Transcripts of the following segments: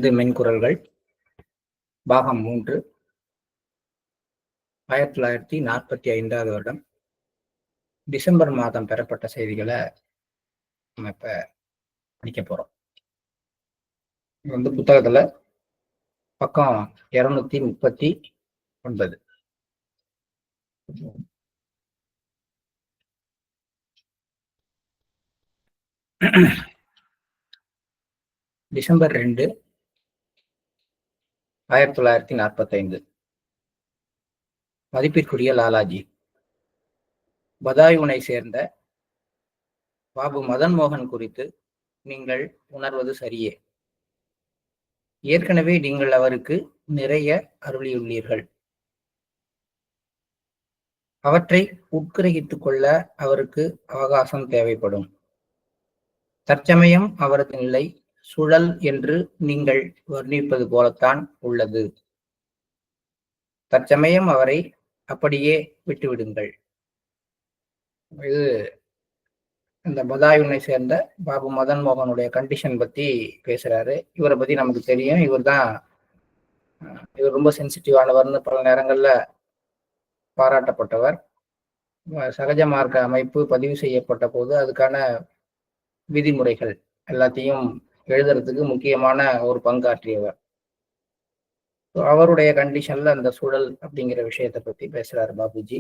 இது மென்குரல்கள் பாகம் 3 1945 வருடம் டிசம்பர் மாதம் பெறப்பட்ட செய்திகளை நம்ம இப்ப படிக்க போறோம். இது வந்து புத்தகத்துல பக்கம் 239. டிசம்பர் 2 1945. மதிப்பிற்குரிய லாலாஜி, பதாயூனை சேர்ந்த பாபு மதன் மோகன் குறித்து நீங்கள் உணர்வது சரியே. ஏற்கனவே நீங்கள் அவருக்கு நிறைய அருளியுள்ளீர்கள். அவற்றை உட்கிரகித்துக் கொள்ள அவருக்கு அவகாசம் தேவைப்படும். தற்சமயம் அவரது நிலை சுழல் என்று நீங்கள் வர்ணிப்பது போலத்தான் உள்ளது. தற்சமயம் அவரை அப்படியே விட்டுவிடுங்கள். இது இந்த பதாயூனை சேர்ந்த பாபு மதன் மோகனுடைய கண்டிஷன் பத்தி பேசுறாரு. இவரை பத்தி நமக்கு தெரியும். இவர் ரொம்ப சென்சிட்டிவானவர்னு பல நேரங்கள்ல பாராட்டப்பட்டவர். சகஜ மார்க்க அமைப்பு பதிவு செய்யப்பட்ட போது அதுக்கான விதிமுறைகள் எல்லாத்தையும் எழுதுறதுக்கு முக்கியமான ஒரு பங்காற்றியவர். அவருடைய கண்டிஷன்ல அந்த சூழல் அப்படிங்கிற விஷயத்தை பத்தி பேசுறாரு பாபுஜி.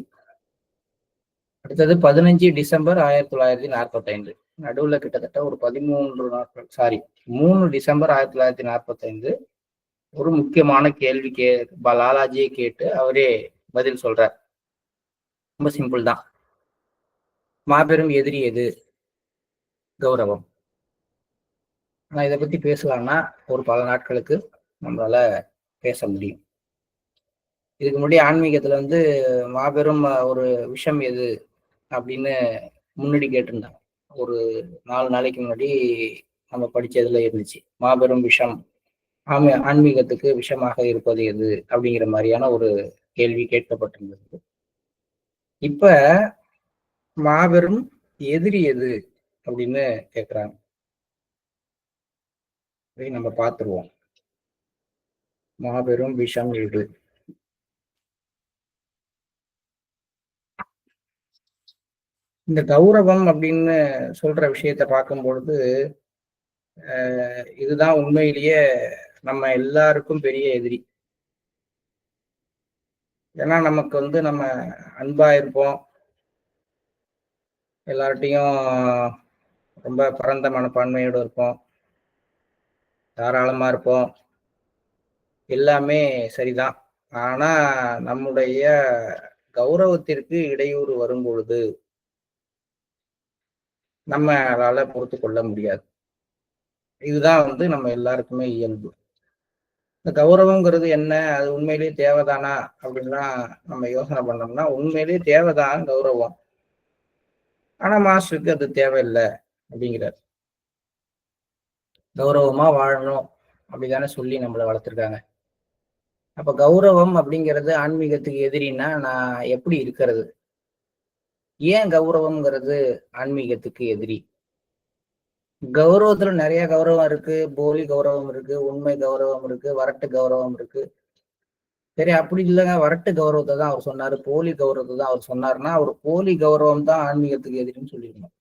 அடுத்தது 15 டிசம்பர் 1945. நடுவுல கிட்டத்தட்ட ஒரு 3 டிசம்பர் 1945 ஒரு முக்கியமான கேள்வி லாலாஜியை கேட்டு அவரே பதில் சொல்றார். ரொம்ப சிம்பிள் தான். மாபெரும் எதிரி எது? கௌரவம். ஆனா இதை பத்தி பேசலாம்னா ஒரு பல நாட்களுக்கு நம்மளால பேச முடியும். இதுக்கு முன்னாடி ஆன்மீகத்துல வந்து மாபெரும் ஒரு விஷம் எது அப்படின்னு முன்னாடி கேட்டிருந்தாங்க. ஒரு 4 நாளைக்கு முன்னாடி நம்ம படிச்சதுல இருந்துச்சு. மாபெரும் விஷம் ஆன்மீகத்துக்கு விஷமாக இருப்பது எது அப்படிங்கிற மாதிரியான ஒரு கேள்வி கேட்கப்பட்டிருந்தது. இப்ப மாபெரும் எதிரி எது அப்படின்னு கேட்கிறாங்க. நம்ம பார்த்துருவோம். மாபெரும் விஷம் எது? இந்த கௌரவம் அப்படின்னு சொல்ற விஷயத்த பார்க்கும் பொழுது இதுதான் உண்மையிலேயே நம்ம எல்லாருக்கும் பெரிய எதிரி. ஏன்னா நமக்கு வந்து நம்ம அன்பா இருப்போம், எல்லார்ட்டையும் ரொம்ப பரந்த மனப்பான்மையோடு இருப்போம், தாராளமா இருப்போம், எல்லாமே சரிதான். ஆனா நம்முடைய கௌரவத்திற்கு இடையூறு வரும் பொழுது நம்மளால பொறுத்து கொள்ள முடியாது. இதுதான் வந்து நம்ம எல்லாருக்குமே இயல்பு. இந்த கௌரவங்கிறது என்ன, அது உண்மையிலேயே தேவைதானா அப்படின்லாம் நம்ம யோசனை பண்ணோம்னா உண்மையிலேயே தேவைதான் கௌரவம். ஆனா மாஸ்டருக்கு அது தேவையில்லை அப்படிங்கிறார். கௌரவமா வாழணும் அப்படிதானே சொல்லி நம்மளை வளர்த்துருக்காங்க. அப்ப கௌரவம் அப்படிங்கிறது ஆன்மீகத்துக்கு எதிரின்னா நான் எப்படி இருக்கிறது? ஏன் கௌரவம்ங்கிறது ஆன்மீகத்துக்கு எதிரி? கௌரவத்துல நிறைய கௌரவம் இருக்கு. போலி கௌரவம் இருக்கு, உண்மை கௌரவம் இருக்கு, வரட்டு கௌரவம் இருக்கு. சரி, அப்படி இல்லைங்க, வரட்டு கௌரவத்தை தான் அவர் சொன்னாரு, போலி கௌரவத்தை தான் அவர் சொன்னாருன்னா அவர் போலி கௌரவம் தான் ஆன்மீகத்துக்கு எதிரின்னு சொல்லிடணும்.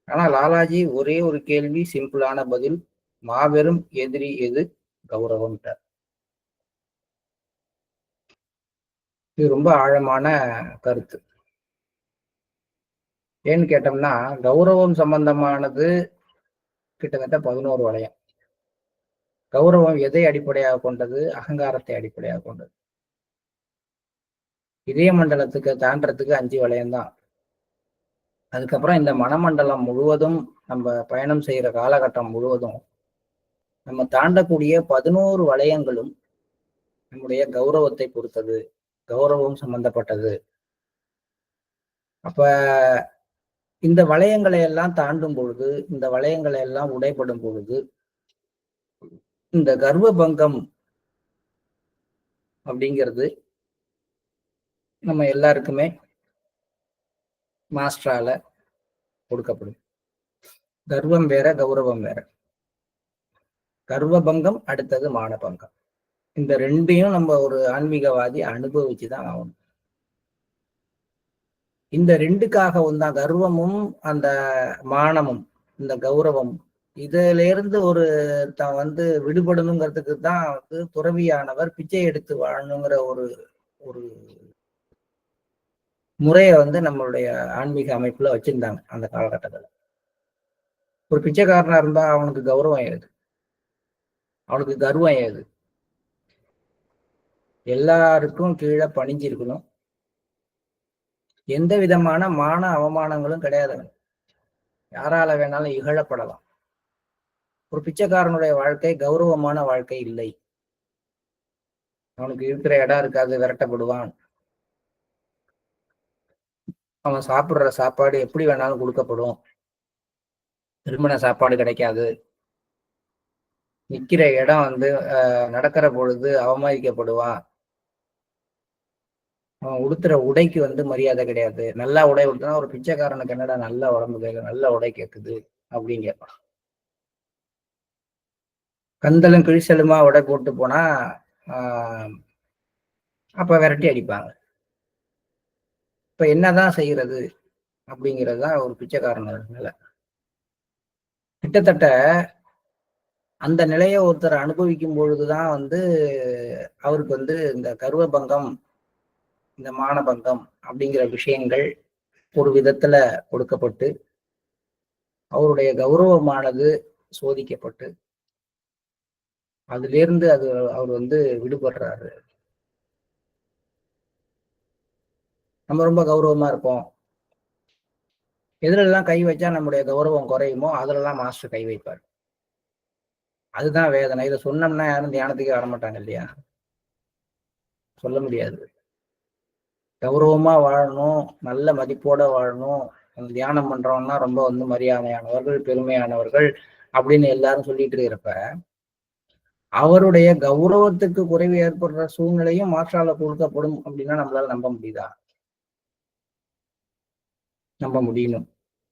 ஆனா லாலாஜி ஒரே ஒரு கேள்வி, சிம்பிளான பதில். மாபெரும் எதிரி எது? கௌரவம். இது ரொம்ப ஆழமான கருத்து. ஏன்னு கேட்டோம்னா கௌரவம் சம்பந்தமானது கிட்டத்தட்ட 11 வளையம். கௌரவம் எதை அடிப்படையாக கொண்டது? அகங்காரத்தை அடிப்படையாக கொண்டது. இதய மண்டலத்துக்கு தாண்டறதுக்கு 5 வளையம் தான். அதுக்கப்புறம் இந்த மனமண்டலம் முழுவதும் நம்ம பயணம் செய்யற காலகட்டம் முழுவதும் நம்ம தாண்டக்கூடிய 11 வளையங்களும் நம்முடைய கௌரவத்தை பொறுத்தது, கௌரவம் சம்பந்தப்பட்டது. அப்ப இந்த வளையங்களை எல்லாம் தாண்டும் பொழுது, இந்த வளையங்களை எல்லாம் உடைபடும் பொழுது இந்த கர்வ பங்கம் அப்படிங்கிறது நம்ம எல்லாருக்குமே மாஸ்டரால கொடுக்கப்படும். கர்வம் வேற, கௌரவம் வேற. கர்வபங்கம், அடுத்தது மானபங்கம். இந்த ரெண்டையும் நம்ம ஒரு ஆன்மீகவாதி அனுபவிச்சுதான் ஆகணும். இந்த ரெண்டுக்காகவும் தான் கர்வமும் அந்த மானமும் இந்த கௌரவம் இதுல இருந்து ஒரு விடுபடணுங்கிறதுக்கு தான் துறவியானவர் பிச்சை எடுத்து வாழணுங்கிற ஒரு ஒரு முறையை நம்மளுடைய ஆன்மீக அமைப்புல வச்சிருந்தாங்க அந்த காலகட்டத்துல. ஒரு பிச்சைக்காரனா இருந்தா அவனுக்கு கௌரவம் ஏது, அவனுக்கு கர்வம் ஏது? எல்லாருக்கும் கீழே பணிஞ்சிருக்கணும். எந்த விதமான மான அவமானங்களும் கிடையாது. யாரால வேணாலும் இகழப்படலாம். ஒரு பிச்சைக்காரனுடைய வாழ்க்கை கௌரவமான வாழ்க்கை இல்லை. அவனுக்கு இருக்கிற இடம் இருக்காது, விரட்டப்படுவான். அவன் சாப்பிடுற சாப்பாடு எப்படி வேணாலும் கொடுக்கப்படும், திருமண சாப்பாடு கிடைக்காது. நிக்கிற இடம் நடக்கிற பொழுது அவமதிக்கப்படுவான். அவன் உடுத்துற உடைக்கு மரியாதை கிடையாது. நல்லா உடை உடுத்தினா ஒரு பிச்சைக்காரனுக்கு என்னடா நல்ல உடம்பு கேட்கு, நல்ல உடை கேட்குது அப்படின்னு கேட்பான். கந்தலும் கிழிசலுமா உடை போட்டு போனா அப்ப விரட்டி அடிப்பாங்க. இப்ப என்னதான் செய்யறது அப்படிங்கிறதுதான் ஒரு பிச்சைக்காரனோட நிலை. கிட்டத்தட்ட அந்த நிலையை ஒருத்தர் அனுபவிக்கும் பொழுதுதான் அவருக்கு இந்த கர்வபங்கம், இந்த மானபங்கம் அப்படிங்கிற விஷயங்கள் ஒரு விதத்துல கொடுக்கப்பட்டு அவருடைய கௌரவமானது சோதிக்கப்பட்டு அதுல இருந்து அவர் விடுபடுறாரு. நம்ம ரொம்ப கௌரவமா இருப்போம். எதுலெல்லாம் கை வச்சா நம்முடைய கௌரவம் குறையுமோ அதுலலாம் மாஸ்டர் கை வைப்பார். அதுதான் வேதனை. இதை சொன்னோம்னா யாரும் தியானத்துக்கே வரமாட்டாங்க இல்லையா? சொல்ல முடியாது. கௌரவமா வாழணும், நல்ல மதிப்போட வாழணும், தியானம் பண்றவன்னா ரொம்ப மரியாதையானவர்கள், பெருமையானவர்கள் அப்படின்னு எல்லாரும் சொல்லிட்டு இருக்கிறப்ப அவருடைய கௌரவத்துக்கு குறைவு ஏற்படுற சூழ்நிலையும் மாற்றால கொடுக்கப்படும் அப்படின்னா நம்மளால நம்ப முடியுதா? நம்ப முடியணும்.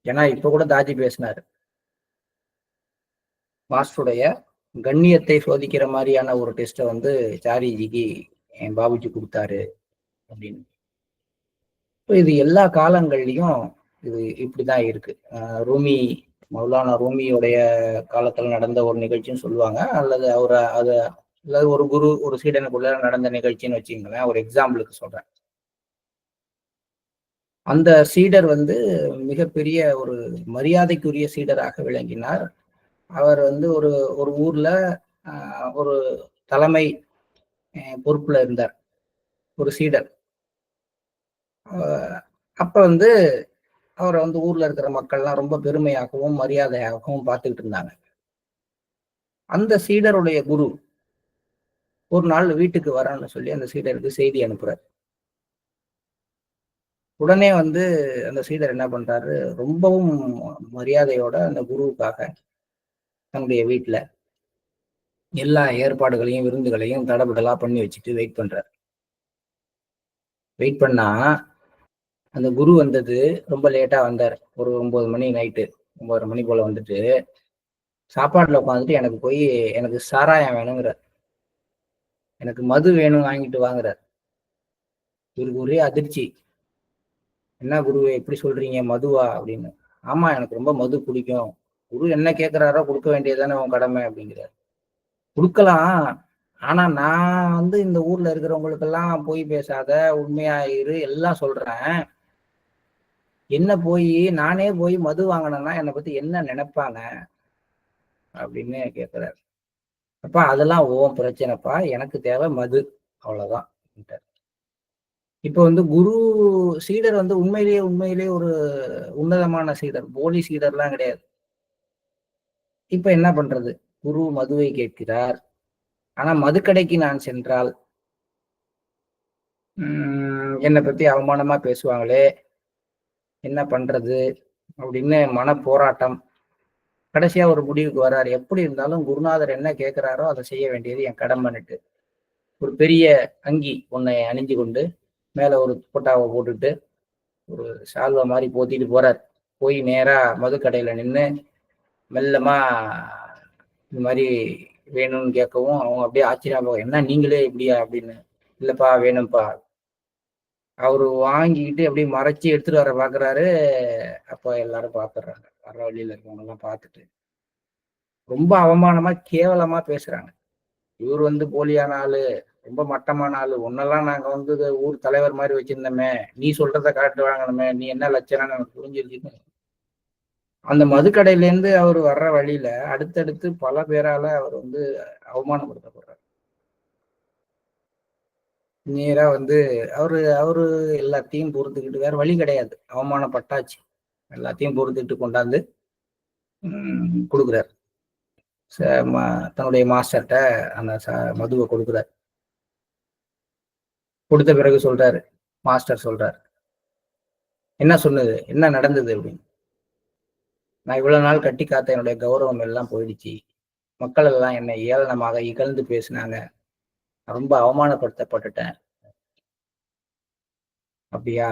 ஏன்னா இப்ப கூட தாஜி பேசினாரு, மாஸ்டருடைய கண்ணியத்தை சோதிக்கிற மாதிரியான ஒரு டெஸ்ட்டை சாரிஜிக்கு பாபுஜி கொடுத்தாரு அப்படின்னு. இது எல்லா காலங்கள்லயும் இது இப்படிதான் இருக்கு. ரூமி, மௌலானா ரூமியோடைய காலத்துல நடந்த ஒரு நிகழ்ச்சின்னு சொல்லுவாங்க, அல்லது அல்லது ஒரு குரு ஒரு சீடனுக்குள்ள நடந்த நிகழ்ச்சின்னு வச்சுங்களேன். ஒரு எக்ஸாம்பிளுக்கு சொல்றேன். அந்த சீடர் மிகப்பெரிய ஒரு மரியாதைக்குரிய சீடராக விளங்கினார். அவர் ஒரு ஒரு ஊர்ல ஒரு தலைமை பொறுப்புல இருந்தார், ஒரு சீடர். அப்ப அவரை ஊர்ல இருக்கிற மக்கள்லாம் ரொம்ப பெருமையாகவும் மரியாதையாகவும் பார்த்துக்கிட்டு இருந்தாங்க. அந்த சீடருடைய குரு ஒரு நாள் வீட்டுக்கு வரேன்னு சொல்லி அந்த சீடருக்கு செய்தி அனுப்புறாரு. உடனே அந்த சீடர் என்ன பண்றாரு, ரொம்பவும் மரியாதையோட அந்த குருவுக்காக தன்னுடைய வீட்டுல எல்லா ஏற்பாடுகளையும் விருந்துகளையும் தடபுடலா பண்ணி வச்சுட்டு வெயிட் பண்றாரு. வெயிட் பண்ணா அந்த குரு ரொம்ப லேட்டா வந்தார். ஒரு 9 மணி, நைட்டு 9:30 மணி போல சாப்பாட்டுல உட்காந்துட்டு எனக்கு சாராயம் வேணுங்கிறார், எனக்கு மது வேணும் வாங்கிட்டு வாங்குறார். இவருக்கு ஒரே அதிர்ச்சி. என்ன குருவே எப்படி சொல்றீங்க, மதுவா அப்படின்னு. ஆமா, எனக்கு ரொம்ப மது பிடிக்கும். குரு என்ன கேட்கிறாரோ கொடுக்க வேண்டியதானே உன் கடமை அப்படிங்கிறார். கொடுக்கலாம், ஆனா நான் இந்த ஊர்ல இருக்கிறவங்களுக்கெல்லாம் போய் பேசாத, உண்மையா இரு, எல்லாம் சொல்றேன். என்ன நானே போய் மது வாங்கினேன்னா என்னை பத்தி என்ன நினைப்பாங்க அப்படின்னு கேட்கிறாரு. அப்பா அதெல்லாம் ஓன் பிரச்சனைப்பா, எனக்கு தேவை மது, அவ்வளவுதான். இப்ப குரு சீடர் உண்மையிலேயே ஒரு உன்னதமான சீடர், போலி சீடர்லாம் கிடையாது. இப்ப என்ன பண்றது? குரு மதுவை கேட்கிறார். ஆனா மதுக்கடைக்கு நான் சென்றால் என்னை பத்தி அவமானமா பேசுவாங்களே, என்ன பண்றது அப்படின்னு மன போராட்டம். கடைசியா ஒரு முடிவுக்கு வர்றாரு, எப்படி இருந்தாலும் குருநாதர் என்ன கேட்கிறாரோ அதை செய்ய வேண்டியது என் கடமைன்னுட்டு ஒரு பெரிய அங்கி ஒன்னை அணிஞ்சு கொண்டு மேல ஒரு துப்பட்டாவை போட்டுட்டு ஒரு சால்வை மாதிரி போத்திட்டு போறார். போய் நேரா மதுக்கடையில நின்று மெல்லமா இந்த மாதிரி வேணும்னு கேட்கவும் அவங்க அப்படியே ஆச்சரியமா, என்ன நீங்களே இப்படியா அப்படின்னு. இல்லப்பா வேணும்ப்பா. அவரு வாங்கிக்கிட்டு அப்படியே மறைச்சு எடுத்துட்டு வர பாக்குறாரு. அப்ப எல்லாரும் பாத்துடுறாங்க. வர்ற வழியில இருக்கவங்க எல்லாம் பார்த்துட்டு ரொம்ப அவமானமா கேவலமா பேசுறாங்க. இவர் வந்து போலியான ஆளு, ரொம்ப மட்டமான ஆளு. உன்னெல்லாம் நாங்க வந்து ஊர் தலைவர் மாதிரி வச்சிருந்தோமே, நீ சொல்றத காட்டு வாங்கணுமே, நீ என்ன லட்சணம்னு எனக்கு புரிஞ்சிருச்சுன்னு. அந்த மதுக்கடையில இருந்து அவர் வர்ற வழியில அடுத்தடுத்து பல பேரால அவர் வந்து அவமானப்படுத்தப்படுறார். நேரா வந்து அவரு அவரு எல்லாத்தையும் பொறுத்துக்கிட்டு வேற வழி கிடையாது. அவமானப்பட்டாச்சு. எல்லாத்தையும் பொறுத்துக்கிட்டு கொண்டாந்து கொடுக்குறாரு. தன்னுடைய மாஸ்டர்கிட்ட அந்த மதுவை கொடுக்குறாரு. கொடுத்த பிறகு சொல்றாரு, மாஸ்டர் சொல்றாரு, என்ன சொன்னது, என்ன நடந்தது அப்படின்னு. நான் இவ்வளவு நாள் கட்டி காத்த என்னுடைய கௌரவம் எல்லாம் போயிடுச்சு. மக்கள் எல்லாம் என்னை ஏளனமாக இகழ்ந்து பேசினாங்க. ரொம்ப அவமானப்படுத்தப்பட்டுட்டேன். அப்படியா,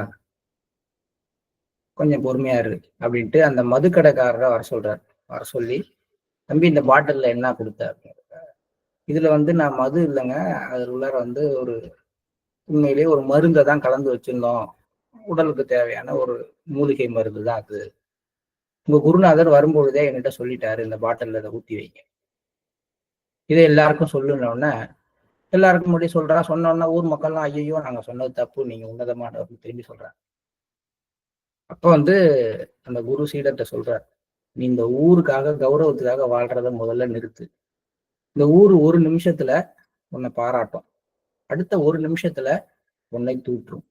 கொஞ்சம் பொறுமையா இரு அப்படின்ட்டு அந்த மதுக்கடைக்காரரை வர சொல்றாரு. வர சொல்லி, தம்பி இந்த பாட்டில்ல என்ன கொடுத்த, இதுல வந்து நான் மது இல்லைங்க, அதுல உள்ளார வந்து ஒரு உண்மையிலேயே ஒரு மருந்தை தான் கலந்து வச்சிருந்தோம். உடலுக்கு தேவையான ஒரு மூலிகை மருந்து தான் அது. உங்க குருநாதர் வரும்பொழுதே என்கிட்ட சொல்லிட்டாரு, இந்த பாட்டில்ல இதை ஊத்தி வைங்க, இதை எல்லாருக்கும் சொல்லுனோடனே எல்லாருக்கும் முன்னாடி சொன்னோன்னா ஊர் மக்கள்லாம் ஐயோ நாங்க சொன்னது தப்பு, நீங்க உன்னதமானவர்னு திரும்பி சொல்றாங்க. அப்ப வந்து அந்த குரு சீடர்கிட்ட சொல்றார், நீ இந்த ஊருக்காக கௌரவத்துக்காக வாழ்றத முதல்ல நிறுத்து. இந்த ஊர் ஒரு நிமிஷத்துல உன்னை பாராட்டும், அடுத்த ஒரு நிமிஷத்துல உன்னை தூற்றும்.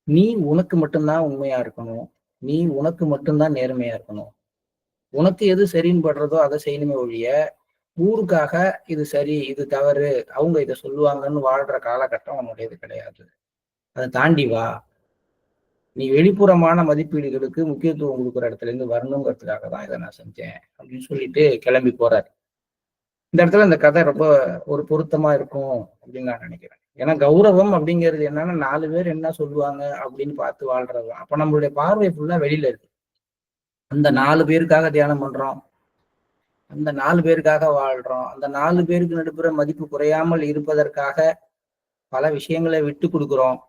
நீ உனக்கு மட்டும்தான் உண்மையா இருக்கணும், நீ உனக்கு மட்டும்தான் நேர்மையா இருக்கணும். உனக்கு எது சரின்னு படுறதோ அதை செய்யணுமே ஒழிய ஊருக்காக இது சரி இது தவறு அவங்க இதை சொல்லுவாங்கன்னு வாழ்ற காலகட்டம் உன்னுடையது கிடையாது. அதை தாண்டி வா. நீ வெளிப்புறமான மதிப்பீடுகளுக்கு முக்கியத்துவம் கொடுக்குற இடத்துல இருந்து வரணுங்கிறதுக்காக தான் இதை நான் செஞ்சேன் அப்படின்னு சொல்லிட்டு கிளம்பி போறாரு. இந்த இடத்துல இந்த கதை ரொம்ப ஒரு பொருத்தமா இருக்கும் அப்படின்னு நான் நினைக்கிறேன். ஏன்னா கௌரவம் அப்படிங்கிறது என்னன்னா 4 பேர் என்ன சொல்லுவாங்க அப்படின்னு பார்த்து வாழ்றது. அப்ப நம்மளுடைய பார்வை ஃபுல்லா வெளியில இருக்கு. அந்த 4 பேருக்காக தியானம் பண்றோம், அந்த 4 பேருக்காக வாழ்றோம், அந்த 4 பேருக்கு நடுப்புற மதிப்பு குறையாமல் இருப்பதற்காக பல விஷயங்களை விட்டு கொடுக்குறோம்,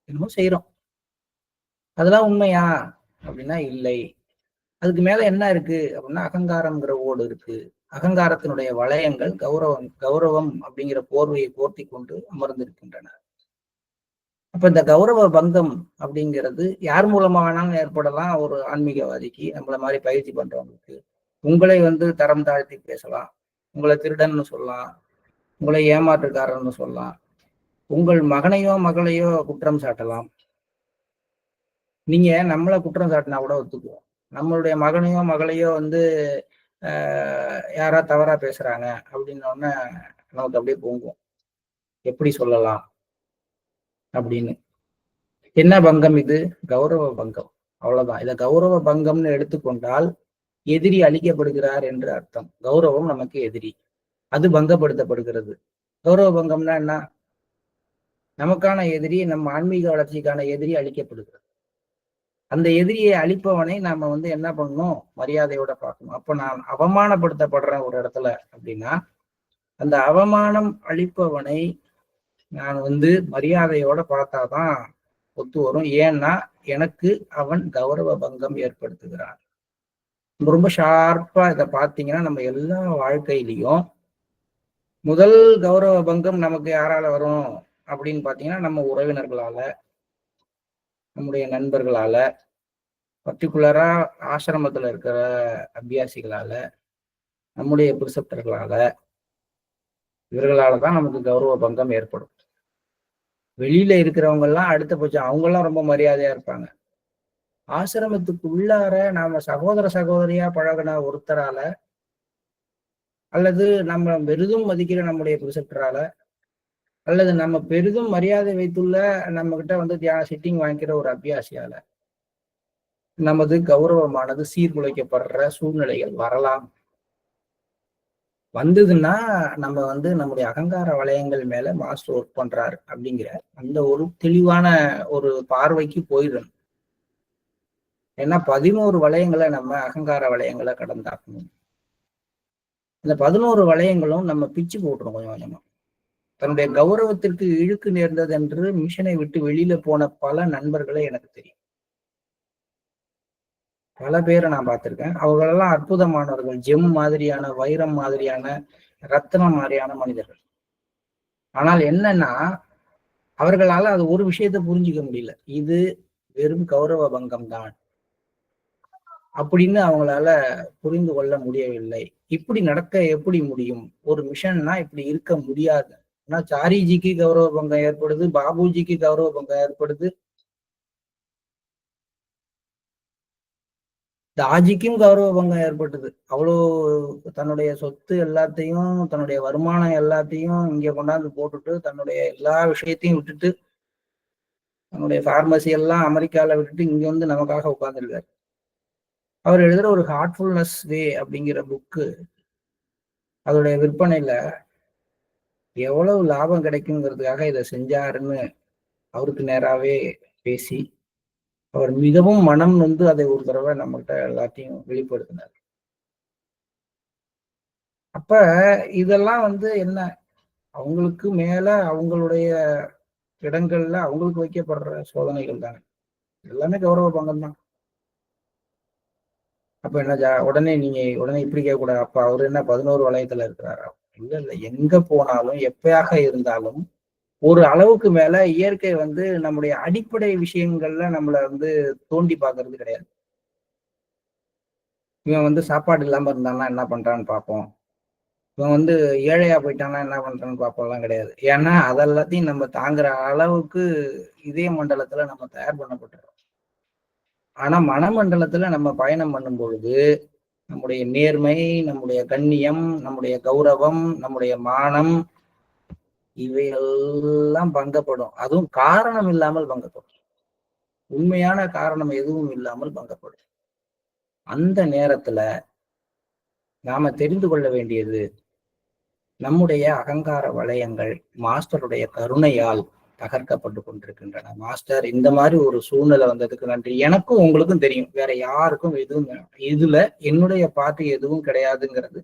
என்னமோ செய்யறோம். அதெல்லாம் உண்மையா அப்படின்னா இல்லை. அதுக்கு மேல என்ன இருக்கு அப்படின்னா அகங்காரம்ங்கிற ஓடு இருக்கு. அகங்காரத்தினுடைய வளையங்கள் கௌரவம் கௌரவம் அப்படிங்கிற போர்வையை போர்த்தி கொண்டு அமர்ந்திருக்கின்றன. அப்ப இந்த கௌரவ பங்கம் அப்படிங்கிறது யார் மூலமா வேணாலும் ஏற்படலாம். ஒரு ஆன்மீகவாதிக்கு, நம்மள மாதிரி பயிற்சி பண்றவங்களுக்கு உங்களை வந்து தரம் தாழ்த்தி பேசலாம், உங்களை திருடன்னு சொல்லலாம், உங்களை ஏமாற்றுக்காரன்னு சொல்லலாம், உங்கள் மகனையோ மகளையோ குற்றம் சாட்டலாம். நீங்க நம்மளை குற்றம் சாட்டினா கூட ஒத்துக்குவோம். நம்மளுடைய மகனையோ மகளையோ வந்து யாரா தவறா பேசுறாங்க அப்படின்னோடனே நமக்கு அப்படியே பொங்கும், எப்படி சொல்லலாம் அப்படின்னு. என்ன பங்கம் இது? கௌரவ பங்கம். அவ்வளவுதான். இதை கௌரவ பங்கம்னு எடுத்துக்கொண்டால் எதிரி அழிக்கப்படுகிறார் என்று அர்த்தம். கௌரவம் நமக்கு எதிரி, அது பங்கப்படுத்தப்படுகிறது. கௌரவ பங்கம்னா என்ன? நமக்கான எதிரி, நம்ம ஆன்மீக வளர்ச்சிக்கான எதிரி அழிக்கப்படுகிறது. அந்த எதிரியை அழிப்பவனை நாம வந்து என்ன பண்ணணும்? மரியாதையோட பார்க்கணும். அப்ப நான் அவமானப்படுத்தப்படுறேன் ஒரு இடத்துல அப்படின்னா அந்த அவமானம் அளிப்பவனை நான் வந்து மரியாதையோட பார்த்தாதான் ஒத்து வரும். ஏன்னா எனக்கு அவன் கௌரவ பங்கம் ஏற்படுத்துகிறான். ரொம்ப ஷார்ப்பா இதை பார்த்தீங்கன்னா நம்ம எல்லா வாழ்க்கையிலையும் முதல் கௌரவ பங்கம் நமக்கு யாரால வரும் அப்படின்னு பார்த்தீங்கன்னா நம்ம உறவினர்களால, நம்முடைய நண்பர்களால, பர்டிகுலரா ஆசிரமத்துல இருக்கிற அபியாசிகளால, நம்முடைய பிரிசப்டர்களால, இவர்களால தான் நமக்கு கௌரவ பங்கம் ஏற்படும். வெளியில இருக்கிறவங்க எல்லாம் அடுத்தபட்சம் அவங்க எல்லாம் ரொம்ப மரியாதையா இருப்பாங்க. ஆசிரமத்துக்கு உள்ளார நாம சகோதர சகோதரியா பழகின ஒருத்தரால அல்லது நம்ம பெரிதும் மதிக்கிற நம்முடைய பிரிசப்டரால அல்லது நம்ம பெரிதும் மரியாதை வைத்துள்ள நம்ம கிட்ட வந்து சிட்டிங் வாங்கிக்கிற ஒரு அபியாசியால நமது கௌரவமானது சீர்குலைக்கப்படுற சூழ்நிலைகள் வரலாம். வந்ததுன்னா நம்ம வந்து நம்முடைய அகங்கார வளையங்கள் மேல மாஸ்டர் ஒர்க் பண்றாரு அப்படிங்கிற அந்த ஒரு தெளிவான ஒரு பார்வைக்கு போயிடணும். ஏன்னா 11 வளையங்களை நம்ம அகங்கார வளையங்களை கடந்தாக்கணும். இந்த 11 வளையங்களும் நம்ம பிச்சு போட்டுரும் கொஞ்சம் கொஞ்சமா. தன்னுடைய கௌரவத்திற்கு இழுக்கு நேர்ந்தது என்று மிஷனை விட்டு வெளியில போன பல நண்பர்களை எனக்கு தெரியும். பல பேரை நான் பார்த்திருக்கேன். அவர்களெல்லாம் அற்புதமானவர்கள். ஜெம் மாதிரியான, வைரம் மாதிரியான, ரத்தினம் மாதிரியான மனிதர்கள். ஆனால் என்னன்னா, அவர்களால அது ஒரு விஷயத்தை புரிஞ்சுக்க முடியல. இது வெறும் கௌரவ பங்கம் தான் அப்படின்னு அவங்களால புரிந்து கொள்ள முடியவில்லை. இப்படி நடக்க எப்படி முடியும்? ஒரு மிஷன்னா இப்படி இருக்க முடியாது. ஆனா சாரிஜிக்கு கௌரவ பங்கம் ஏற்படுது, பாபுஜிக்கு கௌரவ பங்கம் ஏற்படுது, தாஜிக்கும் கௌரவ பங்கம் ஏற்பட்டது. அவ்வளோ தன்னுடைய சொத்து எல்லாத்தையும், தன்னுடைய வருமானம் எல்லாத்தையும் இங்க கொண்டாந்து போட்டுட்டு, தன்னுடைய எல்லா விஷயத்தையும் விட்டுட்டு, தன்னுடைய பார்மசி எல்லாம் அமெரிக்கால விட்டுட்டு இங்க வந்து நமக்காக உட்கார்ந்துருக்காரு. அவர் எழுதுற ஒரு ஹார்ட்ஃபுல்னஸ் வே அப்படிங்கிற புக்கு, அதோடைய விற்பனையில எவ்வளவு லாபம் கிடைக்குங்கிறதுக்காக இதை செஞ்சாருன்னு அவருக்கு நேராவே பேசி, அவர் மிகவும் மனம் நொந்து அதை ஒரு தடவை நம்மகிட்ட எல்லாத்தையும் வெளிப்படுத்தினார். அப்ப இதெல்லாம் வந்து என்ன, அவங்களுக்கு மேல அவங்களுடைய இடங்கள்ல அவங்களுக்கு வைக்கப்படுற சோதனைகள் தானே. எல்லாமே கௌரவ பங்கம் தான். அப்ப என்ன உடனே நீங்க உடனே இப்படி கேட்க கூடாது. அப்ப அவரு என்ன 11 வளையத்துல இருக்கிறாரா? இல்ல இல்ல, எங்க போனாலும் எப்பயாக இருந்தாலும் ஒரு அளவுக்கு மேல இயற்கை வந்து நம்முடைய அடிப்படை விஷயங்கள்ல நம்மள வந்து தோண்டி பார்க்கிறது கிடையாது. இவன் வந்து சாப்பாடு இல்லாம இருந்தான்னா என்ன பண்றான்னு பார்ப்போம், இவன் வந்து ஏழையா போயிட்டான்னா என்ன பண்றான்னு பார்ப்போம்லாம் கிடையாது. ஏன்னா அதெல்லாத்தையும் நம்ம தாங்குற அளவுக்கு இதய மண்டலத்துல நம்ம தயார் பண்ணப்பட்டுறோம். ஆனா மனமண்டலத்துல நம்ம பயணம் பண்ணும் பொழுது நம்முடைய நேர்மை, நம்முடைய கண்ணியம், நம்முடைய கௌரவம், நம்முடைய மானம், இவையெல்லாம் பங்கப்படும். அதுவும் காரணம் இல்லாமல் பங்கப்படும். உண்மையான காரணம் எதுவும் இல்லாமல் பங்கப்படும். அந்த நேரத்துல நாம தெரிந்து கொள்ள வேண்டியது, நம்முடைய அகங்கார வளையங்கள் மாஸ்டருடைய கருணையால் தகர்க்கப்பட்டு கொண்டிருக்கின்றன. மாஸ்டர் இந்த மாதிரி ஒரு சூழ்நிலை வந்ததுக்கு நன்றி. எனக்கும் உங்களுக்கும் தெரியும், வேற யாருக்கும் எதுவும் இதுல என்னுடைய பாட்டு எதுவும் கிடையாதுங்கிறது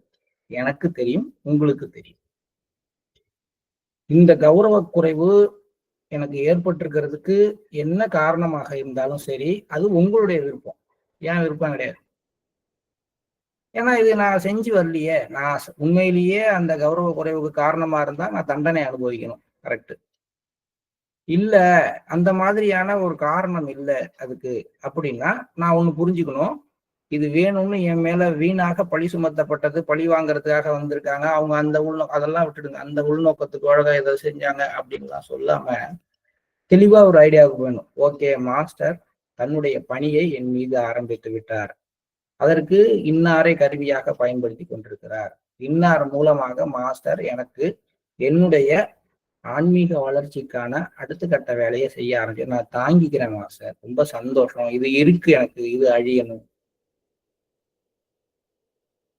எனக்கு தெரியும், உங்களுக்கு தெரியும். இந்த கௌரவ குறைவு எனக்கு ஏற்பட்டிருக்கிறதுக்கு என்ன காரணமாக இருந்தாலும் சரி, அது உங்களுடைய விருப்பம், ஏன் விருப்பம் கிடையாது. ஏன்னா இது நான் செஞ்சு வரலையே. நான் உண்மையிலேயே அந்த கௌரவ குறைவுக்கு காரணமா இருந்தா நான் தண்டனை அனுபவிக்கணும். கரெக்ட். இல்ல, அந்த மாதிரியான ஒரு காரணம் இல்ல அதுக்கு அப்படின்னா நான் ஒண்ணு புரிஞ்சுக்கணும். இது வேணும்னு என் மேல வீணாக பழி சுமத்தப்பட்டது, பழி வாங்குறதுக்காக வந்திருக்காங்க. அவங்க அந்த அதெல்லாம் விட்டுடுங்க. அந்த உள்நோக்கத்துக்காக இதை செஞ்சாங்க அப்படின்லாம் சொல்லாம தெளிவா ஒரு ஐடியாவுக்கு வேணும். ஓகே, மாஸ்டர் தன்னுடைய பணியை என் மீது ஆரம்பித்து விட்டார். அதற்கு இன்னாரை கருவியாக பயன்படுத்தி கொண்டிருக்கிறார். இன்னார் மூலமாக மாஸ்டர் எனக்கு என்னுடைய ஆன்மீக வளர்ச்சிக்கான அடுத்த கட்ட வேலையை செய்ய ஆரம்பிச்சு நான் தாங்கிக்கிறேன் மாஸ்டர். ரொம்ப சந்தோஷம். இது இருக்கு எனக்கு, இது அழியணும்.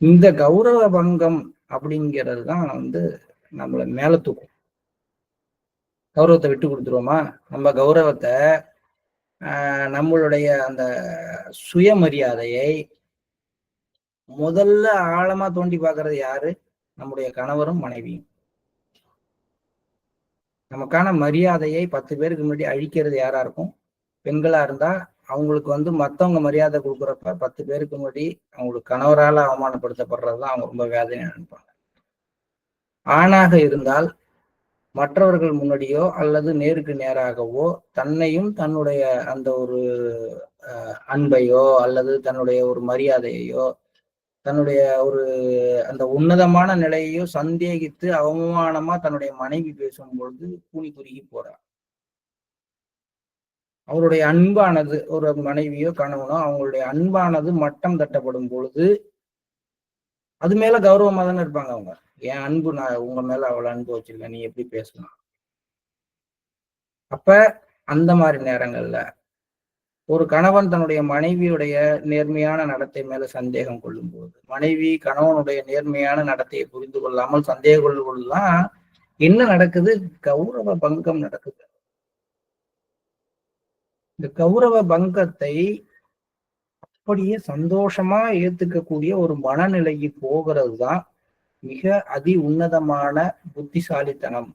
இந்த கௌரவ பங்கம் அப்படிங்கிறது தான் வந்து நம்மளை மேல தூக்கும். கௌரவத்தை விட்டு கொடுத்துருவோமா? நம்ம கௌரவத்தை நம்மளுடைய அந்த சுயமரியாதையை முதல்ல ஆழமா தோண்டி பார்க்கறது யாரு? நம்முடைய கணவரும் மனைவியும். நமக்கான மரியாதையை 10 பேருக்கு முன்னாடி அழிக்கிறது யாரா இருக்கும்? பெண்களா இருந்தா அவங்களுக்கு வந்து மத்தவங்க மரியாதை கொடுக்குறப்ப 10 பேருக்கு முன்னாடி அவங்களுக்கு கணவரால அவமானப்படுத்தப்படுறதுதான் அவங்க ரொம்ப வேதனையா நினைப்பாங்க. ஆணாக இருந்தால் மற்றவர்கள் முன்னாடியோ அல்லது நேருக்கு நேராகவோ தன்னையும் தன்னுடைய அந்த ஒரு அன்பையோ அல்லது தன்னுடைய ஒரு மரியாதையையோ தன்னுடைய ஒரு அந்த உன்னதமான நிலையையோ சந்தேகித்து அவமானமா தன்னுடைய மனைவி பேசும் பொழுது கூனி குறுகி போறார். அவருடைய அன்பானது, ஒரு மனைவியோ கணவனோ அவங்களுடைய அன்பானது மட்டம் தட்டப்படும் பொழுது அது மேல கௌரவமா தானே இருப்பாங்க அவங்க. என் அன்பு, நான் உங்க மேல அவ்வளவு அன்பு வச்சிருக்கேன், நீ எப்படி பேசலாம்? அப்ப அந்த மாதிரி நேரங்கள்ல ஒரு கணவன் தன்னுடைய மனைவியுடைய நேர்மையான நடத்தை மேல சந்தேகம் கொள்ளும் போது, மனைவி கணவனுடைய நேர்மையான நடத்தையை புரிந்து கொள்ளாமல் சந்தேகம் கொள்ளும் பொழுதுதான் என்ன நடக்குது? கௌரவ பங்கம் நடக்குது. இந்த கௌரவ பங்கத்தை அப்படியே சந்தோஷமா ஏத்துக்கக்கூடிய ஒரு மனநிலைக்கு போகிறது தான் மிக அதி உன்னதமான புத்திசாலித்தனம்.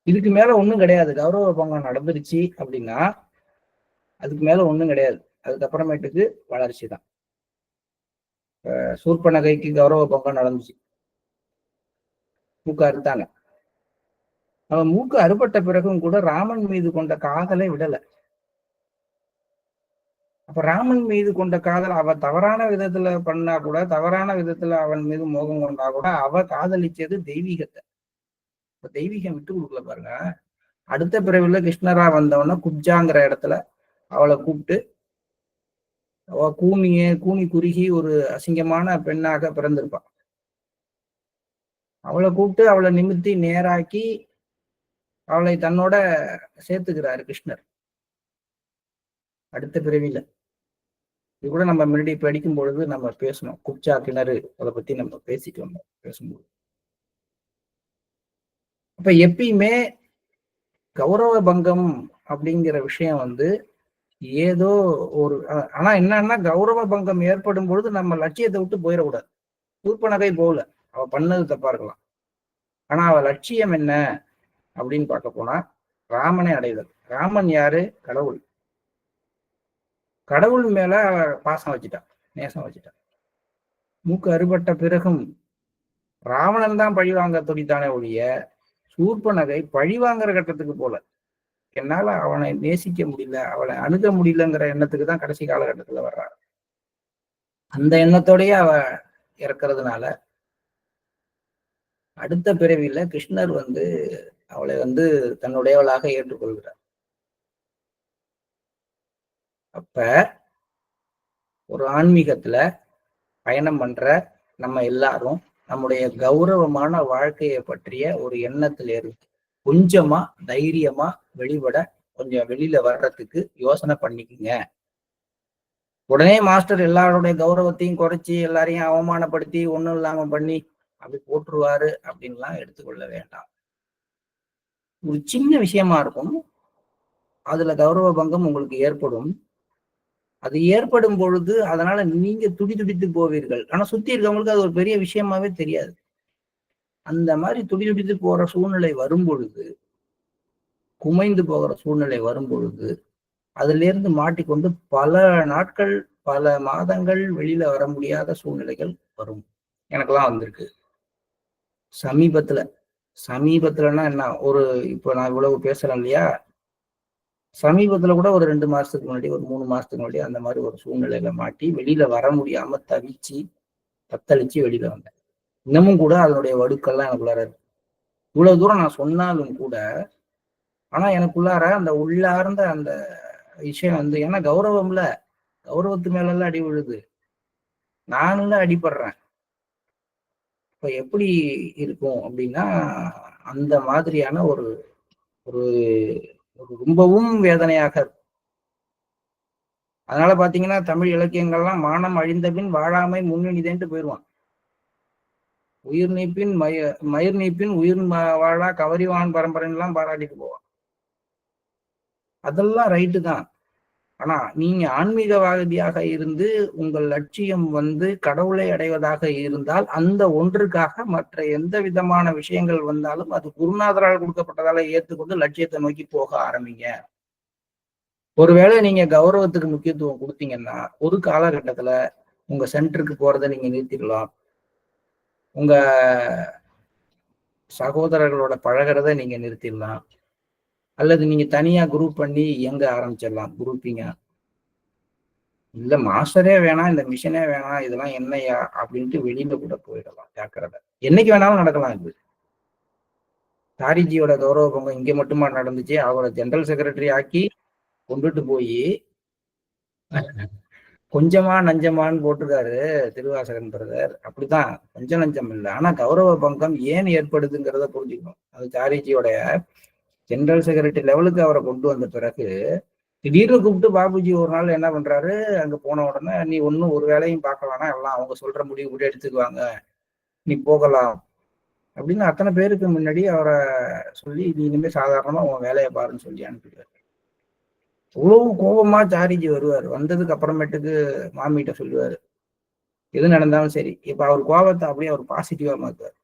இதுக்கு மேல ஒண்ணும் கிடையாது. கௌரவ பங்கம் நடந்துருச்சு அப்படின்னா அதுக்கு மேல ஒண்ணும் கிடையாது. அதுக்கப்புறமேட்டுக்கு வளர்ச்சி தான். சூர்பனகைக்கு கௌரவ பங்கம் நடந்துச்சு, மூக்கு அறுத்தாங்க. அவன் மூக்கு அறுபட்ட பிறகும் கூட ராமன் மீது கொண்ட காதலை விடல. அப்ப ராமன் மீது கொண்ட காதல் அவ தவறான விதத்துல பண்ணா கூட, தவறான விதத்துல அவன் மீது மோகம் கொண்டா கூட, அவ காதலிச்சது தெய்வீகத்தை. இப்ப தெய்வீகம் விட்டு கொடுக்கல பாருங்க. அடுத்த பிறவில கிருஷ்ணரா வந்தவன குப்ஜாங்கிற இடத்துல அவளை கூப்பிட்டு, அவ கூனி குறுகி ஒரு அசிங்கமான பெண்ணாக பிறந்திருப்பான். அவளை கூப்பிட்டு அவளை நிமித்தி நேராக்கி அவளை தன்னோட சேர்த்துக்கிறாரு கிருஷ்ணர் அடுத்த பிறவில. இது கூட நம்ம முன்னாடி படிக்கும் பொழுது நம்ம பேசணும். குப்ஜா கிணறு அதை பத்தி நம்ம பேசிட்டு வந்தோம் பேசும்போது. அப்ப எப்பயுமே கௌரவ பங்கம் அப்படிங்கிற விஷயம் ஏதோ ஒரு, ஆனா என்னன்னா கௌரவ பங்கம் ஏற்படும் பொழுது நம்ம லட்சியத்தை விட்டு போயிடக்கூடாது. சூர்பனகை போகல, அவ பண்ணது தப்பா இருக்கலாம். ஆனா அவ லட்சியம் என்ன அப்படின்னு பார்க்க போனா ராமனை அடைதல். ராமன் யாரு? கடவுள். கடவுள் மேல பாசம் வச்சுட்டான், நேசம் வச்சுட்டான். மூக்கு அறுபட்ட பிறகும் ராவணன் தான் பழிவாங்க துடித்தானே ஒழிய சூர்பனகை பழிவாங்கிற கட்டத்துக்கு போல. என்னால அவனை நேசிக்க முடியல, அவனை அணுக முடியலங்கிற எண்ணத்துக்கு தான் கடைசி காலகட்டத்துல வர்றாரு. அந்த எண்ணத்தோடய அவ இறக்கிறதுனால அடுத்த பிறவியில கிருஷ்ணர் அவளை தன்னுடையவளாக ஏற்றுக்கொள்கிறார். அப்ப ஒரு ஆன்மீகத்துல பயணம் பண்ற நம்ம எல்லாரும் நம்முடைய கௌரவமான வாழ்க்கையை பற்றிய ஒரு எண்ணத்துல இருந்து கொஞ்சமா தைரியமா வெளிப்பட, கொஞ்சம் வெளியில வர்றதுக்கு யோசனை பண்ணிக்குங்க. உடனே மாஸ்டர் எல்லாருடைய கௌரவத்தையும் குறைச்சி எல்லாரையும் அவமானப்படுத்தி ஒண்ணும் இல்லாம பண்ணி அப்படி போட்டுருவாரு அப்படின்லாம் எடுத்துக்கொள்ள வேண்டாம். ஒரு சின்ன விஷயமா இருக்கும், அதுல கௌரவ பங்கம் உங்களுக்கு ஏற்படும். அது ஏற்படும் பொழுது அதனால நீங்க துடித்து போவீர்கள். ஆனா சுத்தி இருக்கவங்களுக்கு அது ஒரு பெரிய விஷயமாவே தெரியாது. அந்த மாதிரி துடித்து போற சூழ்நிலை வரும் பொழுது, குமைந்து போகிற சூழ்நிலை வரும் பொழுது அதுல இருந்து மாட்டிக்கொண்டு பல நாட்கள் பல மாதங்கள் வெளியில வர முடியாத சூழ்நிலைகள் வரும். எனக்கெல்லாம் வந்திருக்கு சமீபத்துலன்னா என்ன, இப்ப நான் இவ்வளவு பேசுறேன் இல்லையா, சமீபத்துல கூட ஒரு 2 மாசத்துக்கு முன்னாடி, ஒரு 3 மாசத்துக்கு முன்னாடி அந்த மாதிரி ஒரு சூழ்நிலையில மாட்டி வெளியில வர முடியாம தவிச்சு தத்தளிச்சு வெளியில வந்தேன். இன்னமும் கூட அதனுடைய வடுக்கெல்லாம் எனக்குள்ளார இருக்கு. இவ்வளவு தூரம் நான் சொன்னாலும் கூட, ஆனா எனக்குள்ளார அந்த உள்ளார்ந்த அந்த விஷயம் ஏன்னா கௌரவம்ல, கௌரவத்து மேல எல்லாம் அடி விழுது, நானும் தான் அடிபடுறேன். இப்ப எப்படி இருக்கும் அப்படின்னா அந்த மாதிரியான ஒரு ஒரு ரொம்பவும் வேதனையாக இருக்கும். அதனால பாத்தீங்கன்னா தமிழ் இலக்கியங்கள்லாம் மானம் அழிந்த பின் வாழாமை முன்னணிதேன்ட்டு போயிடுவான். உயிர் நீப்பின் மயிர் நீப்பின் உயிர் வாழா கவரிவான் பரம்பரைலாம் பாராட்டிட்டு போவான். அதெல்லாம் ரைட்டு தான். ஆனா நீங்க ஆன்மீகவாதியாக இருந்து உங்கள் லட்சியம் கடவுளை அடைவதாக இருந்தால் அந்த ஒன்றுக்காக மற்ற எந்த விதமான விஷயங்கள் வந்தாலும் அது குருநாதரால் கொடுக்கப்பட்டதால ஏற்றுக்கொண்டு லட்சியத்தை நோக்கி போக ஆரம்பிங்க. ஒருவேளை நீங்க கௌரவத்துக்கு முக்கியத்துவம் கொடுத்தீங்கன்னா ஒரு காலகட்டத்துல உங்க சென்டருக்கு போறதை நீங்க நிறுத்திடலாம். உங்க சகோதரர்களோட பழகிறத நீங்க நிறுத்திடலாம். அல்லது நீங்க தனியா குரூப் பண்ணி இயங்க ஆரம்பிச்சிடலாம். குரூப்பிங்க இல்ல மாஸ்டரே வேணாம், இந்த மிஷனே வேணாம், இதெல்லாம் என்னையா அப்படின்ட்டு வெளியில கூட போயிடலாம். ஜாக்கிரதை. என்னைக்கு வேணாலும் நடக்கலாம். இது தாரிஜியோட கௌரவ பங்கம் இங்க மட்டுமா நடந்துச்சு? அவரை ஜெனரல் செக்ரட்டரி ஆக்கி கொண்டுட்டு போய் கொஞ்சமா நஞ்சமான்னு போட்டிருக்காரு திருவாசகன் பிரதர். அப்படிதான், கொஞ்சம் நஞ்சம் இல்லை. ஆனா கௌரவ பங்கம் ஏன் ஏற்படுதுங்கிறத புரிஞ்சுக்கணும். அது தாரிஜியோட ஜெனரல் செக்ரட்டரி லெவலுக்கு அவரை கொண்டு வந்த பிறகு திடீர்னு கூப்பிட்டு பாபுஜி ஒரு நாள் என்ன பண்றாரு, அங்க போன உடனே நீ ஒன்னும் ஒரு வேலையும் பார்க்க வேணாம், எல்லாம் அவங்க சொல்ற முடிவு கூட எடுத்துக்குவாங்க, நீ போகலாம் அப்படின்னு அத்தனை பேருக்கு முன்னாடி அவரை சொல்லி நீ இனிமே சாதாரணமா உன் வேலையை பாருன்னு சொல்லி அனுப்பிடுவாரு. அவ்வளவு கோபமா சாரிஜி வருவார். வந்ததுக்கு அப்புறமேட்டுக்கு மாமிகிட்ட சொல்லுவாரு, எது நடந்தாலும் சரி. இப்ப அவர் கோபத்தை அப்படியே அவர் பாசிட்டிவா மாத்துவார்.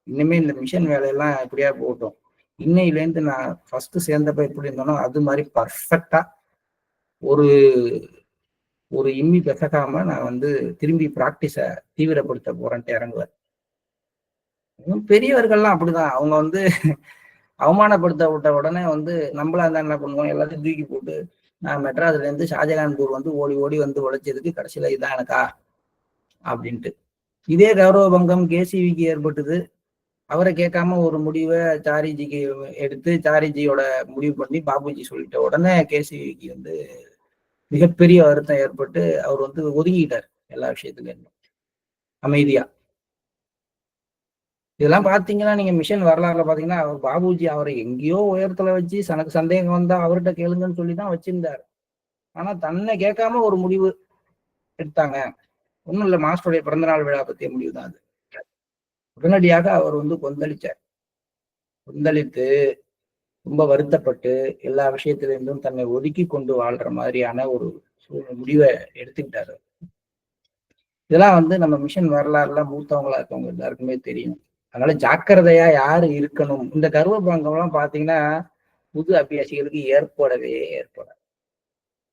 இனிமே இந்த மிஷன் வேலையெல்லாம் இப்படியா போகட்டும். இன்னையிலேருந்து நான் ஃபர்ஸ்ட் சேர்ந்தப்ப எப்படி இருந்தோனோ அது மாதிரி பர்ஃபெக்டா ஒரு ஒரு இம்மி பெசகாம நான் வந்து திரும்பி பிராக்டிஸ தீவிரப்படுத்த போறேன்ட்டு இறங்குவார். பெரியவர்கள்லாம் அப்படிதான். அவங்க வந்து அவமானப்படுத்த விட்ட உடனே வந்து நம்மளா இருந்தா என்ன பண்ணுவோம், எல்லாத்தையும் தூக்கி போட்டு நான் மெட்ராஸ்ல இருந்து ஷாஜகான்பூர் வந்து ஓடி ஓடி வந்து உழைச்சதுக்கு கடைசியில இதான் எனக்கா அப்படின்ட்டு. இதே கௌரவ பங்கம் கேசிவிக்கு ஏற்பட்டது. அவரை கேட்காம ஒரு முடிவை சாரிஜிக்கு எடுத்து சாரிஜியோட முடிவு பண்ணி பாபுஜி சொல்லிட்ட உடனே கேசிவிக்கு வந்து மிகப்பெரிய வருத்தம் ஏற்பட்டு அவர் வந்து ஒதுங்கிட்டார் எல்லா விஷயத்துலயும் அமைதியா. இதெல்லாம் பாத்தீங்கன்னா நீங்க மிஷன் வரலாறுல பாத்தீங்கன்னா பாபுஜி அவரை எங்கேயோ உயரத்துல வச்சு தனக்கு சந்தேகம் வந்தா அவர்கிட்ட கேளுங்கன்னு சொல்லிதான் வச்சிருந்தாரு. ஆனா தன்னை கேட்காம ஒரு முடிவு எடுத்தாங்க. ஒண்ணும் இல்ல, மாஸ்டருடைய பிறந்தநாள் விழா பத்திய முடிவு தான் அது. உடனடியாக அவர் வந்து கொந்தளித்து ரொம்ப வருத்தப்பட்டு எல்லா விஷயத்திலிருந்தும் தன்னை ஒதுக்கி கொண்டு வாழ்ற மாதிரியான ஒரு முடிவை எடுத்துக்கிட்டாரு. இதெல்லாம் வந்து நம்ம மிஷன் வரலாறுல மூத்தவங்களா இருக்கவங்க எல்லாருக்குமே தெரியும். அதனால ஜாக்கிரதையா யாரு இருக்கணும். இந்த கர்வ பங்கம் எல்லாம் பாத்தீங்கன்னா புது அபியாசிகளுக்கு ஏற்படாது.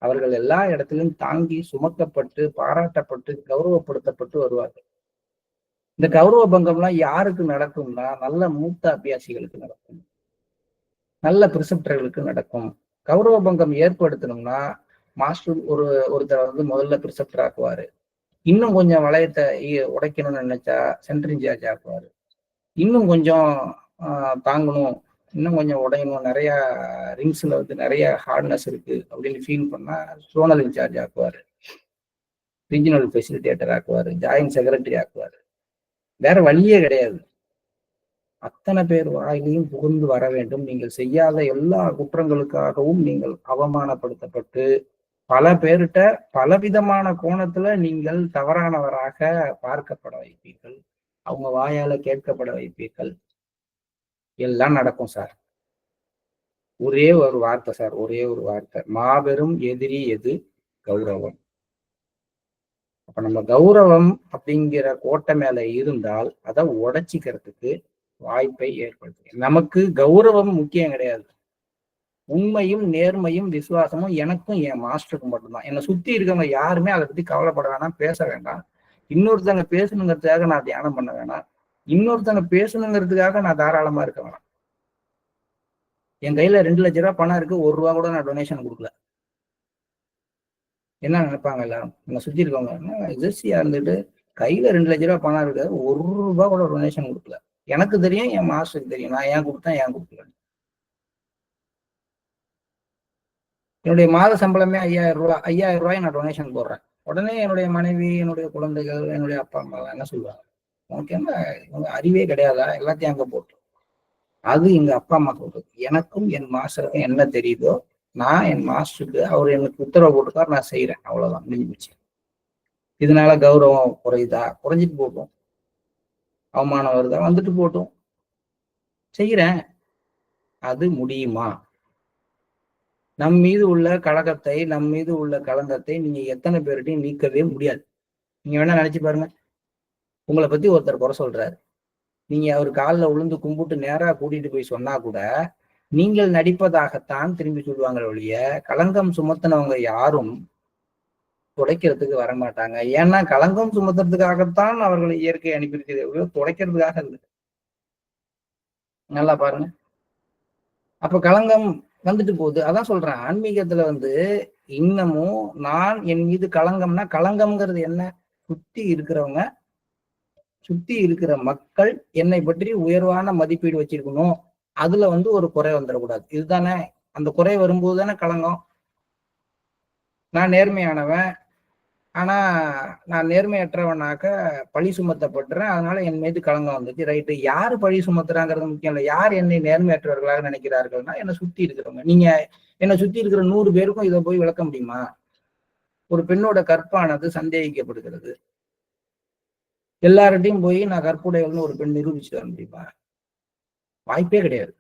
அவர்கள் எல்லா இடத்திலும் தாங்கி சுமக்கப்பட்டு பாராட்டப்பட்டு கௌரவப்படுத்தப்பட்டு வருவார்கள். இந்த கௌரவ பங்கம்லாம் யாருக்கு நடக்கும்னா நல்ல மூத்த அபியாசிகளுக்கு நடக்கும், நல்ல பிரிசெப்டர்களுக்கு நடக்கும். கௌரவ பங்கம் ஏற்படுத்தணும்னா மாஸ்டர் ஒருத்தர் வந்து முதல்ல பிரிசெப்டர் ஆக்குவாரு. இன்னும் கொஞ்சம் வளையத்தை உடைக்கணும்னு நினைச்சா சென்டர் இன்சார்ஜ் ஆக்குவாரு. இன்னும் கொஞ்சம் தாங்கணும், இன்னும் கொஞ்சம் உடையணும், நிறைய ரிங்ஸ்ல வந்து நிறைய ஹார்ட்னஸ் இருக்கு அப்படின்னு ஃபீல் பண்ணா சோனல் இன்சார்ஜ் ஆக்குவாரு, ரீஜனல் ஃபெசிலிட்டேட்டர் ஆக்குவாரு, ஜாயின்ட் செக்ரட்டரி ஆக்குவாரு. வேற வழியே கிடையாது. அத்தனை பேர் வாயிலையும் புகுந்து வர வேண்டும். நீங்கள் செய்யாத எல்லா குற்றங்களுக்காகவும் நீங்கள் அவமானப்படுத்தப்பட்டு பல பேர்கிட்ட பலவிதமான கோணத்துல நீங்கள் தவறானவராக பார்க்கப்பட வைப்பீர்கள், அவங்க வாயால கேட்கப்பட வைப்பீர்கள். எல்லாம் நடக்கும் சார். ஒரே ஒரு வார்த்தை சார், ஒரே ஒரு வார்த்தை. மாபெரும் எதிரி எது? கௌரவம். அப்ப நம்ம கௌரவம் அப்படிங்கிற கோட்டை மேல இருந்தால் அதை உடைச்சிக்கிறதுக்கு வாய்ப்பை ஏற்படுத்து. நமக்கு கௌரவம் முக்கியம் கிடையாது. உண்மையும் நேர்மையும் விசுவாசமும் எனக்கும் என் மாஸ்டருக்கும் மட்டும்தான். என்னை சுத்தி இருக்கவங்க யாருமே அதை பத்தி கவலைப்பட வேணாம், பேச வேண்டாம். இன்னொருத்தங்க பேசணுங்கிறதுக்காக நான் தியானம் பண்ண வேணாம். இன்னொருத்தங்க பேசணுங்கிறதுக்காக நான் தாராளமா இருக்க வேணாம். என் கையில 2 லட்ச ரூபாய் பணம் இருக்கு, 1 ரூபா கூட நான் டொனேஷன் கொடுக்கல. என்ன நினைப்பாங்க எல்லாரும், என்னை சுத்தி இருக்கவங்க எதிர்ச்சியா இருந்துட்டு கையில 2 லட்ச ரூபாய் பணம் இருக்கு, 1 ரூபா கூட டொனேஷன் கொடுக்கல. எனக்கு தெரியும், என் மாஸ்டருக்கு தெரியும் நான் ஏன் கொடுத்தேன் ஏன் கொடுக்கல. என்னுடைய மாத சம்பளமே 5000 ரூபாய். 5000 ரூபாய் நான் டொனேஷன் போடுறேன். உடனே என்னுடைய மனைவி, என்னுடைய குழந்தைகள், என்னுடைய அப்பா அம்மா என்ன சொல்லுவாங்க, உனக்கு என்ன அறிவே கிடையாதா, எல்லாத்தையும் அங்க போட்டு. அது எங்க அப்பா அம்மா சொல்றது. எனக்கும் என் மாஸ்டருக்கும் என்ன தெரியுதோ நான் என் மாஸ்டருக்கு அவர் எனக்கு உத்தரவு போட்டுக்கார், நான் செய்யறேன், அவ்வளவுதான், முடிஞ்சு போச்சு. இதனால கௌரவம் குறையுதா? குறைஞ்சிட்டு போட்டோம். அவமானம் வருதா? வந்துட்டு போட்டோம். செய்யறேன். அது முடியுமா? நம் மீது உள்ள கழகத்தை, நம் மீது உள்ள களங்கத்தை நீங்க எத்தனை பேர்கிட்டையும் நீக்கவே முடியாது. நீங்க வேணா நினைச்சு பாருங்க. உங்களை பத்தி ஒருத்தர் குறை சொல்றாரு, நீங்க அவர் காலில் விழுந்து கும்பிட்டு நேரா கூட்டிட்டு போய் சொன்னா கூட நீங்கள் நடிப்பதாகத்தான் திரும்பி சொல்லுவாங்க ஒழிய களங்கம் சுமத்தினவங்க யாரும் துடைக்கிறதுக்கு வரமாட்டாங்க. ஏன்னா களங்கம் சுமத்துறதுக்காகத்தான் அவர்களை இயற்கை அனுப்பியிருக்கிறது, துடைக்கிறதுக்காக இல்லை. நல்லா பாருங்க. அப்ப களங்கம் வந்துட்டு போகுது. அதான் சொல்றேன், ஆன்மீகத்துல வந்து இன்னமும் நான் என் மீது களங்கம்னா, களங்கம்ங்கிறது என்ன? சுத்தி இருக்கிறவங்க, சுத்தி இருக்கிற மக்கள் என்னை பற்றி உயர்வான மதிப்பீடு வச்சிருக்கணும், அதுல வந்து ஒரு குறை வந்துடக்கூடாது. இதுதானே. அந்த குறை வரும்போது தானே களங்கம். நான் நேர்மையானவன், ஆனா நான் நேர்மையற்றவனாக்க பழி சுமத்தப்படுறேன், அதனால என் மீது களங்கம் வந்துச்சு. ரைட்டு. யாரு பழி சுமத்துறாங்கிறது முக்கியம் இல்லை. யார் என்னை நேர்மையற்றவர்களாக நினைக்கிறார்கள்னா என்னை சுத்தி இருக்கிறவங்க. நீங்க என்னை சுத்தி இருக்கிற 100 பேருக்கும் இதை போய் விளக்க முடியுமா? ஒரு பெண்ணோட கற்பானது சந்தேகிக்கப்படுகிறது, எல்லார்ட்டையும் போய் நான் கற்புடையவள்னு ஒரு பெண் நிரூபிச்சுட்டு வர முடியுமா? வாய்ப்பே கிடையாது.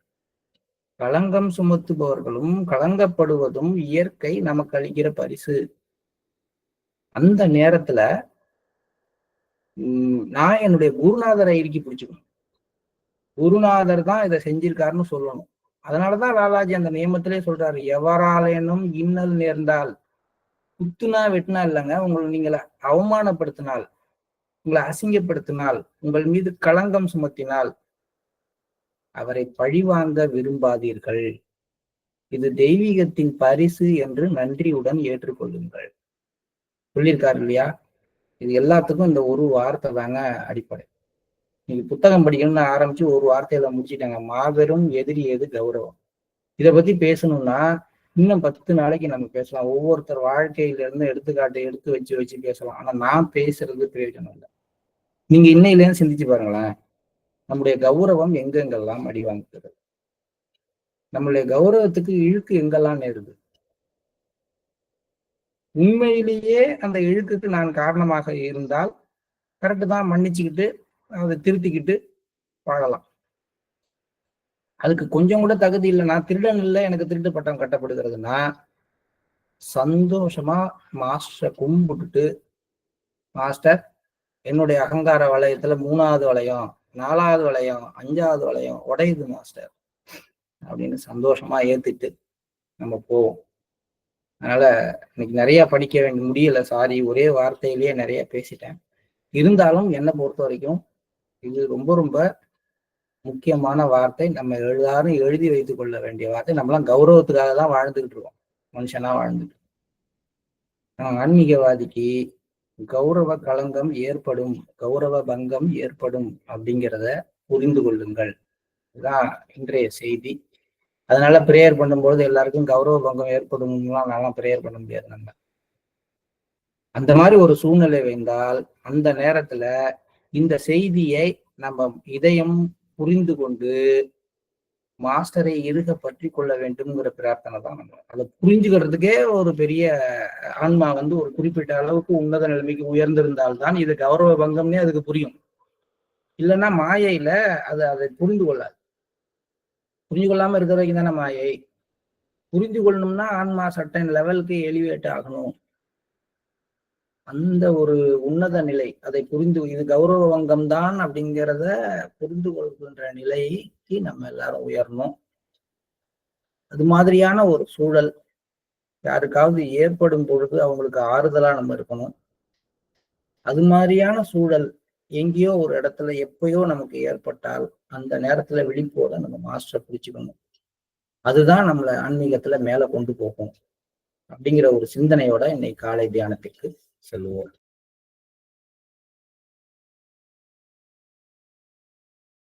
களங்கம் சுமத்துபவர்களும் களங்கப்படுவதும் இயற்கை நமக்கு அளிக்கிற பரிசு. அந்த நேரத்துல நான் என்னுடைய குருநாதரை இறுக்கி பிடிச்சுக்கணும். குருநாதர் தான் இதை செஞ்சிருக்காருன்னு சொல்லணும். அதனாலதான் லாலாஜி அந்த நியமத்திலே சொல்றாரு, எவராலேனும் இன்னல் நேர்ந்தால், குத்துனா வெட்டினா இல்லைங்க, உங்களை நீங்களை அவமானப்படுத்தினால், உங்களை அசிங்கப்படுத்தினால், உங்கள் மீது களங்கம் சுமத்தினால் அவரை பழிவாங்க விரும்பாதீர்கள். இது தெய்வீகத்தின் பரிசு என்று நன்றியுடன் ஏற்றுக்கொள்ளுங்கள். சொல்லியிருக்காரு இல்லையா? இது எல்லாத்துக்கும் இந்த ஒரு வார்த்தை தாங்க அடிப்படை. நீங்க புத்தகம் படிக்கணும்னு ஆரம்பிச்சு ஒரு வார்த்தையில முடிச்சுட்டாங்க. மாபெரும் எதிரி எது கௌரவம். இதை பத்தி பேசணும்னா இன்னும் 10 நாளைக்கு நம்ம பேசலாம். ஒவ்வொருத்தர் வாழ்க்கையில இருந்து எடுத்துக்காட்டு எடுத்து வச்சு பேசலாம். ஆனா நான் பேசுறது பிரயோஜனம் இல்லை. நீங்க இன்னையிலேருந்து சிந்திச்சு பாருங்களேன். நம்முடைய கௌரவம் எங்கெங்கெல்லாம் அடி வாங்குகிறது, நம்மளுடைய கௌரவத்துக்கு இழுக்கு எங்கெல்லாம் நேருது. உண்மையிலேயே அந்த இழுக்குக்கு நான் காரணமாக இருந்தால் கரெக்டு தான், மன்னிச்சுக்கிட்டு அதை திருத்திக்கிட்டு வாழலாம். அதுக்கு கொஞ்சம் கூட தகுதி இல்லை, நான் திருடன் இல்லை, எனக்கு திருட்டு பட்டம் கட்டப்படுகிறதுனா சந்தோஷமா மாஸ்டரை கும்பிட்டுட்டு, மாஸ்டர் என்னுடைய அகங்கார வளையத்துல 3வது வளையம், 4வது வளையம், 5வது வளையம் உடையுது மாஸ்டர் அப்படின்னு சந்தோஷமா ஏத்துட்டு நம்ம போவோம். அதனால இன்னைக்கு நிறைய படிக்க வேண்டிய முடியல, சாரி, ஒரே வார்த்தையிலேயே நிறைய பேசிட்டேன். இருந்தாலும் என்னை பொறுத்த வரைக்கும் இது ரொம்ப ரொம்ப முக்கியமான வார்த்தை. நம்ம எல்லாரும் எழுதி வைத்துக் கொள்ள வேண்டிய வார்த்தை. நம்மளாம் கௌரவத்துக்காக தான் வாழ்ந்துகிட்டு இருக்கோம், மனுஷனா வாழ்ந்துட்டு. ஆன்மீகவாதிக்கு கௌரவ களங்கம் ஏற்படும், கௌரவ பங்கம் ஏற்படும் அப்படிங்கிறத புரிந்து கொள்ளுங்கள். இதுதான் இன்றைய செய்தி. அதனால பிரேயர் பண்ணும்போது எல்லாருக்கும் கௌரவ பங்கம் ஏற்படும்லாம் நான்லாம் பிரேயர் பண்ண முடியாது. நம்ம அந்த மாதிரி ஒரு சூழ்நிலை வைந்தால் அந்த நேரத்துல இந்த செய்தியை நம்ம இதயம் புரிந்து கொண்டு மாஸ்டரை இறுக பற்றி கொள்ள வேண்டும்ங்கிற பிரார்த்தனை தான். நம்ம அதை புரிஞ்சுக்கிறதுக்கே ஒரு பெரிய ஆன்மா ஒரு குறிப்பிட்ட அளவுக்கு உன்னத நிலைமைக்கு உயர்ந்திருந்தால்தான் இது கௌரவ பங்கம்னே அதுக்கு புரியும். இல்லைன்னா மாயையில அதை புரிந்து கொள்ளாது. புரிஞ்சு கொள்ளாம இருக்கிற வரைக்கும் தானே மாயை. புரிந்து கொள்ளணும்னா ஆன்மா சட்டன் லெவலுக்கு எலிவேட் ஆகணும். அந்த ஒரு உன்னத நிலை, அதை புரிந்து, இது கௌரவ வங்கம் தான் அப்படிங்கிறத புரிந்து கொள்கின்ற நிலைக்கு நம்ம எல்லாரும் உயரணும். அது மாதிரியான ஒரு சூழல் யாருக்காவது ஏற்படும் பொழுது அவங்களுக்கு ஆறுதலா நம்ம இருக்கணும். அது மாதிரியான சூழல் எங்கேயோ ஒரு இடத்துல எப்பயோ நமக்கு ஏற்பட்டால் அந்த நேரத்துல விழிப்போட நம்ம மாஸ்டரை பிடிச்சுக்கணும். அதுதான் நம்மளை ஆன்மீகத்துல மேல கொண்டு போகும் அப்படிங்கிற ஒரு சிந்தனையோட இன்னைக்கு காலை தியானத்துக்கு செல்வோம்.